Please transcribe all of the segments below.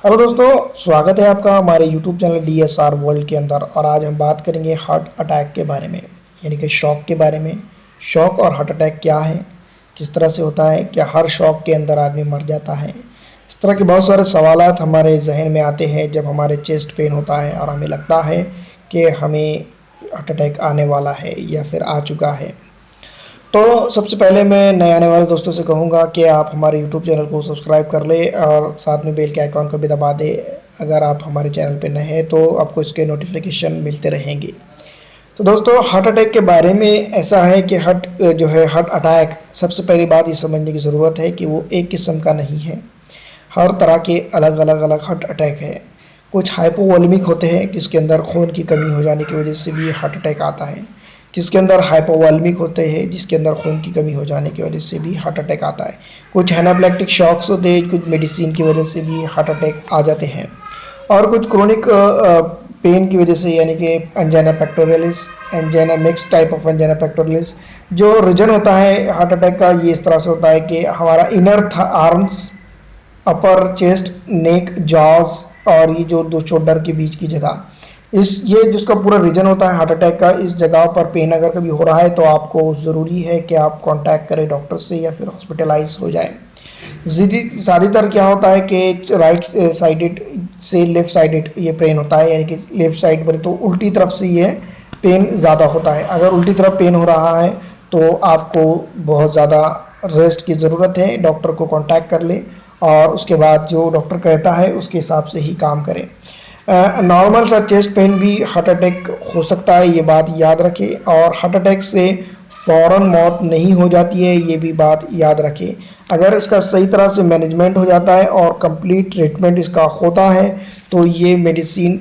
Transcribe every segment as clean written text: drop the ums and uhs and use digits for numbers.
Hello दोस्तों, स्वागत है आपका हमारे यूट्यूब चैनल DSR वर्ल्ड के अंदर। और आज हम बात करेंगे हार्ट अटैक के बारे में, यानी कि शॉक के बारे में। शॉक और हार्ट अटैक क्या है, किस तरह से होता है, क्या हर शॉक के अंदर आदमी मर जाता है। इस तरह के बहुत सारे सवालात हमारे जहन में आते हैं जब हमारे चेस्ट पेन होता है और हमें लगता है कि हमें हार्ट अटैक आने वाला है या फिर आ चुका है। तो सबसे पहले मैं नए आने वाले दोस्तों से कहूँगा कि आप हमारे यूट्यूब चैनल को सब्सक्राइब कर लें और साथ में बेल के आइकॉन को भी दबा दें। अगर आप हमारे चैनल पर नए हैं तो आपको इसके नोटिफिकेशन मिलते रहेंगे। तो दोस्तों, हार्ट अटैक के बारे में ऐसा है कि हार्ट अटैक, सबसे पहली बात ये समझने की ज़रूरत है कि वो एक किस्म का नहीं है। हर तरह के अलग हार्ट अटैक है। कुछ हाइपोवोलेमिक होते हैं जिसके अंदर खून की कमी हो जाने की वजह से भी हार्ट अटैक आता है। जिसके अंदर हाइपोवोलेमिक होते हैं जिसके अंदर खून की कमी हो जाने की वजह से भी हार्ट अटैक आता है। कुछ एनाप्लेक्टिक शॉक्स होते हैं, कुछ मेडिसिन की वजह से भी हार्ट अटैक आ जाते हैं। और कुछ क्रोनिक पेन की वजह से, यानी कि angina पेक्टोरियलिस, angina mix type of angina पेक्टोरियलिस, जो रीजन होता है हार्ट अटैक का ये इस तरह से होता है कि हमारा इनर आर्म्स, अपर चेस्ट, नेक, जॉज और ये जो दो शोल्डर के बीच की जगह, ये जिसका पूरा रीजन होता है हार्ट अटैक का, इस जगह पर पेन अगर कभी हो रहा है तो आपको ज़रूरी है कि आप कांटेक्ट करें डॉक्टर से या फिर हॉस्पिटलाइज हो जाए। ज़्यादातर क्या होता है कि राइट साइडेड से लेफ़्ट साइडेड ये पेन होता है, यानी कि लेफ़्ट साइड पर तो उल्टी तरफ से ये पेन ज़्यादा होता है। अगर उल्टी तरफ पेन हो रहा है तो आपको बहुत ज़्यादा रेस्ट की ज़रूरत है। डॉक्टर को कांटेक्ट कर लें और उसके बाद जो डॉक्टर कहता है उसके हिसाब से ही काम करें। नॉर्मल सा चेस्ट पेन भी हार्ट अटैक हो सकता है, ये बात याद रखें। और हार्ट अटैक से फ़ौरन मौत नहीं हो जाती है, ये भी बात याद रखें। अगर इसका सही तरह से मैनेजमेंट हो जाता है और कंप्लीट ट्रीटमेंट इसका होता है तो ये मेडिसिन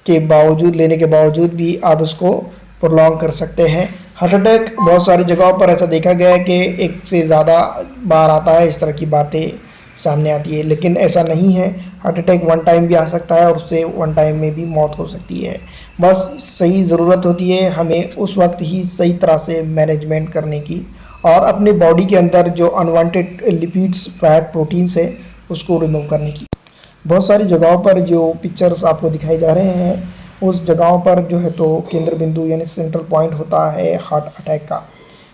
के बावजूद, लेने के बावजूद भी आप इसको प्रोलॉन्ग कर सकते हैं। हार्ट अटैक बहुत सारी जगहों पर ऐसा देखा गया है कि एक से ज़्यादा बार आता है, इस तरह की बातें सामने आती है, लेकिन ऐसा नहीं है। हार्ट अटैक वन टाइम भी आ सकता है और उससे वन टाइम में भी मौत हो सकती है। बस सही ज़रूरत होती है हमें उस वक्त ही सही तरह से मैनेजमेंट करने की और अपने बॉडी के अंदर जो अनवांटेड लिपिड्स, फैट, प्रोटीन्स है उसको रिमूव करने की। बहुत सारी जगहों पर जो पिक्चर्स आपको दिखाई जा रहे हैं उस जगहों पर जो है तो केंद्र बिंदु यानी सेंट्रल पॉइंट होता है हार्ट अटैक का।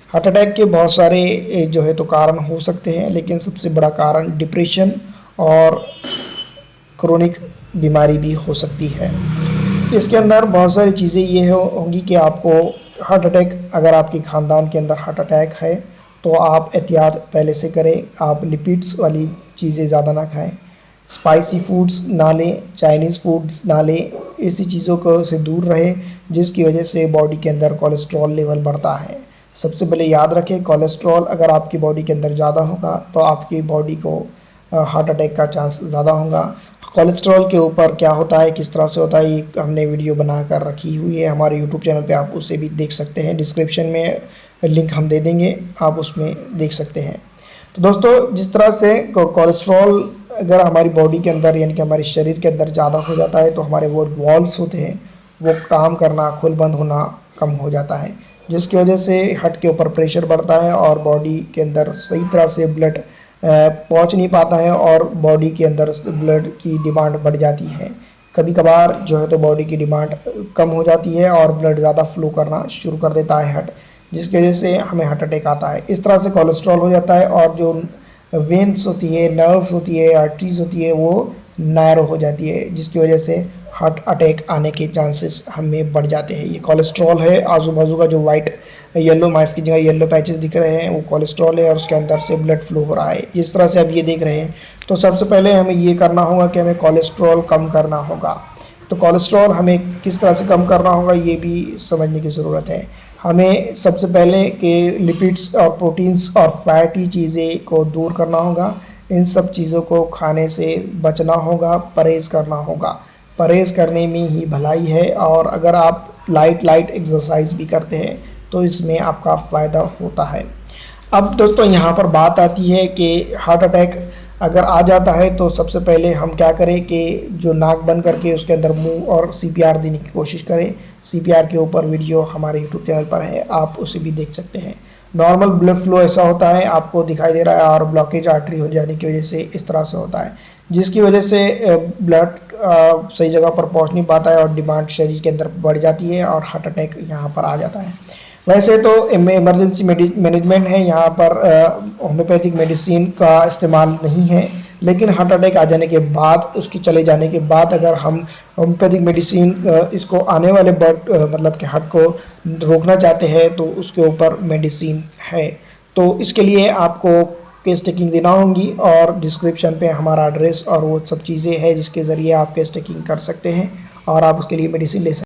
हार्ट अटैक के बहुत सारे जो है तो कारण हो सकते हैं, लेकिन सबसे बड़ा कारण डिप्रेशन और क्रोनिक बीमारी भी हो सकती है। इसके अंदर बहुत सारी चीज़ें ये होंगी कि आपको हार्ट अटैक, अगर आपके ख़ानदान के अंदर हार्ट अटैक है तो आप एहतियात पहले से करें। आप लिपिड्स वाली चीज़ें ज़्यादा ना खाएं, स्पाइसी फूड्स ना लें, चाइनीज़ फूड्स ना लें, ऐसी चीज़ों को से दूर रहें जिसकी वजह से बॉडी के अंदर कोलेस्ट्रॉल लेवल बढ़ता है। सबसे पहले याद रखें, कोलेस्ट्रॉल अगर आपकी बॉडी के अंदर ज़्यादा होगा तो आपकी बॉडी को हार्ट अटैक का चांस ज़्यादा होगा। कोलेस्ट्रॉल के ऊपर क्या होता है, किस तरह से होता है, ये हमने वीडियो बना कर रखी हुई है हमारे यूट्यूब चैनल पे, आप उसे भी देख सकते हैं। डिस्क्रिप्शन में लिंक हम दे देंगे, आप उसमें देख सकते हैं। तो दोस्तों, जिस तरह से कोलेस्ट्रॉल अगर हमारी बॉडी के अंदर, यानी कि हमारे शरीर के अंदर ज़्यादा हो जाता है तो हमारे वो वॉल्व्स होते हैं वो काम करना, खुल बंद होना कम हो जाता है, जिसकी वजह से हार्ट के ऊपर प्रेशर बढ़ता है और बॉडी के अंदर सही तरह से ब्लड पहुंच नहीं पाता है और बॉडी के अंदर ब्लड की डिमांड बढ़ जाती है। कभी कभार जो है तो बॉडी की डिमांड कम हो जाती है और ब्लड ज़्यादा फ्लो करना शुरू कर देता है हार्ट, जिसकी वजह से हमें हार्ट अटैक आता है। इस तरह से कोलेस्ट्रॉल हो जाता है और जो वेन्स होती है, नर्व्स होती है, आर्टरीज होती है, वो नैरो हो जाती है, जिसकी वजह से हार्ट अटैक आने के चांसेस हमें बढ़ जाते हैं। ये कोलेस्ट्रॉल है। आजू बाजू का जो वाइट येलो, माइफ की जगह येलो पैचेस दिख रहे हैं वो कोलेस्ट्रॉल है और उसके अंदर से ब्लड फ्लो हो रहा है। जिस तरह से आप ये देख रहे हैं, तो सबसे पहले हमें ये करना होगा कि हमें कोलेस्ट्रॉल कम करना होगा। तो कोलेस्ट्रॉल हमें किस तरह से कम करना होगा ये भी समझने की ज़रूरत है। हमें सबसे पहले कि लिपिड्स और प्रोटीन्स और फैटी चीज़ें को दूर करना होगा। इन सब चीज़ों को खाने से बचना होगा, परहेज़ करना होगा। परहेज़ करने में ही भलाई है और अगर आप लाइट एक्सरसाइज भी करते हैं तो इसमें आपका फ़ायदा होता है। अब दोस्तों, यहाँ पर बात आती है कि हार्ट अटैक अगर आ जाता है तो सबसे पहले हम क्या करें कि जो नाक बंद करके उसके अंदर मुंह और CPR देने की कोशिश करें। CPR के ऊपर वीडियो हमारे YouTube चैनल पर है, आप उसे भी देख सकते हैं। नॉर्मल ब्लड फ्लो ऐसा होता है आपको दिखाई दे रहा है, और ब्लॉकेज आर्टरी हो जाने की वजह से इस तरह से होता है, जिसकी वजह से ब्लड सही जगह पर पहुंच नहीं पाता है और डिमांड शरीर के अंदर बढ़ जाती है और हार्ट अटैक यहाँ पर आ जाता है। वैसे तो इमरजेंसी मैनेजमेंट है, यहाँ पर होम्योपैथिक मेडिसिन का इस्तेमाल नहीं है, लेकिन हार्ट अटैक आ जाने के बाद, उसकी चले जाने के बाद अगर हम होम्योपैथिक मेडिसिन इसको आने वाले मतलब कि हार्ट को रोकना चाहते हैं तो उसके ऊपर मेडिसिन है। तो इसके लिए आपको केस टेकिंग देना होगी, और डिस्क्रिप्शन पे हमारा एड्रेस और वो सब चीज़ें हैं जिसके ज़रिए आप केस टेकिंग कर सकते हैं और आप उसके लिए मेडिसिन ले सकते हैं।